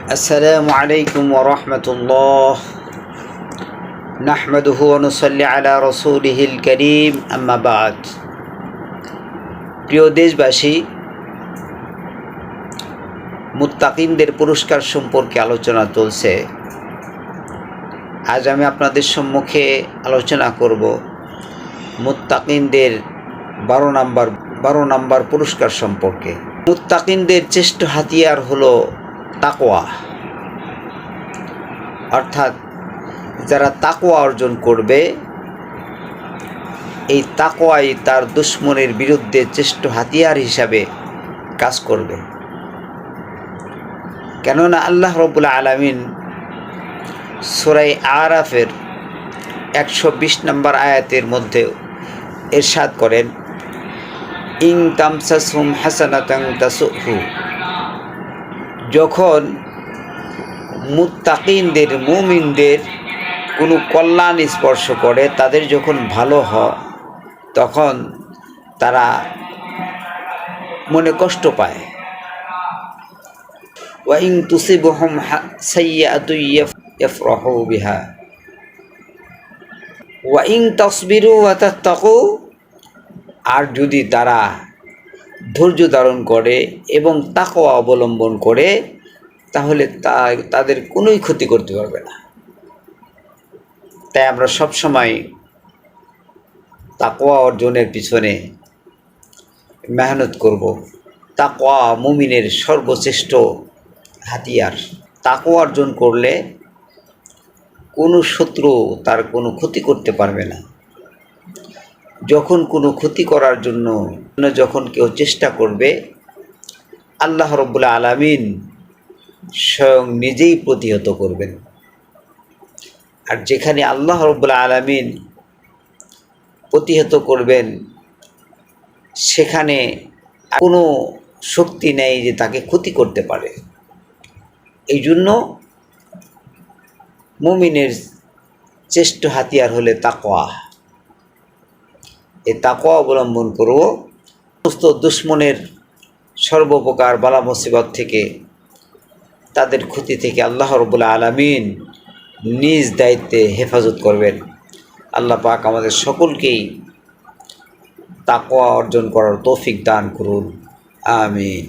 السلام عليكم ورحمة الله نحمده ونصلي على رسوله الكريم أما بعد প্রিয় দেশবাসী, মুত্তাকিনদের পুরস্কার সম্পর্কে আলোচনা চলছে। আজ আমি আপনাদের সম্মুখে আলোচনা করব মুত্তাকিনদের 12 নম্বর পুরস্কার সম্পর্কে। মুত্তাকিনদের শ্রেষ্ঠ হাতিয়ার হলো তাকওয়া, অর্থাৎ যারা তাকওয়া অর্জন করবে, এই তাকওয়াই তার দুশমনের বিরুদ্ধে শ্রেষ্ঠ হাতিয়ার হিসাবে কাজ করবে। কেননা আল্লাহ রাব্বুল আলামিন সূরা আরাফের 120 নম্বর আয়াতের মধ্যে ইরশাদ করেন, ইন তামসাসহুম হাসানাতান তাসুহু। যখন মুত্তাকিনদের, মুমিনদের কোনো কল্যাণ স্পর্শ করে, তাদের যখন ভালো হয়, তখন তারা মনে কষ্ট পায়। ওয়া ইন তুসিবহুম সাইয়্যাতুন ইয়াফরাহু বিহা ওয়া ইন তাসবিরু ওয়া তাত্তাকু। আর যদি তারা ধৈর্য ধারণ করে এবং তাকওয়া অবলম্বন করে, তাহলে তাদের কোনোই ক্ষতি করতে পারবে না। তাই আমরা সবসময় তাকওয়া অর্জনের পিছনে মেহনত করব। তাকওয়া মুমিনের সর্বশ্রেষ্ঠ হাতিয়ার। তাকওয়া অর্জন করলে কোনো শত্রু তার কোনো ক্ষতি করতে পারবে না। যখন কোনো ক্ষতি করার জন্য যখন কেউ চেষ্টা করবে, আল্লাহ রাব্বুল আলামিন স্বয়ং নিজেই প্রতিহত করবেন। আর যেখানে আল্লাহ রাব্বুল আলামিন প্রতিহত করবেন, সেখানে কোনো শক্তি নেই যে তাকে ক্ষতি করতে পারে। এই জন্য মুমিনের শ্রেষ্ঠ হাতিয়ার হলে তাকওয়া। এই তাকওয়া অবলম্বন করব, সমস্ত দুশমনের সর্বপ্রকার বালা মুসিবত থেকে, তাদের ক্ষতি থেকে আল্লাহ রাব্বুল আলামিন নিজ দায়িত্বে হেফাজত করবেন। আল্লাহ পাক আমাদের সকলকেই তাকওয়া অর্জন করার তৌফিক দান করুন। আমিন।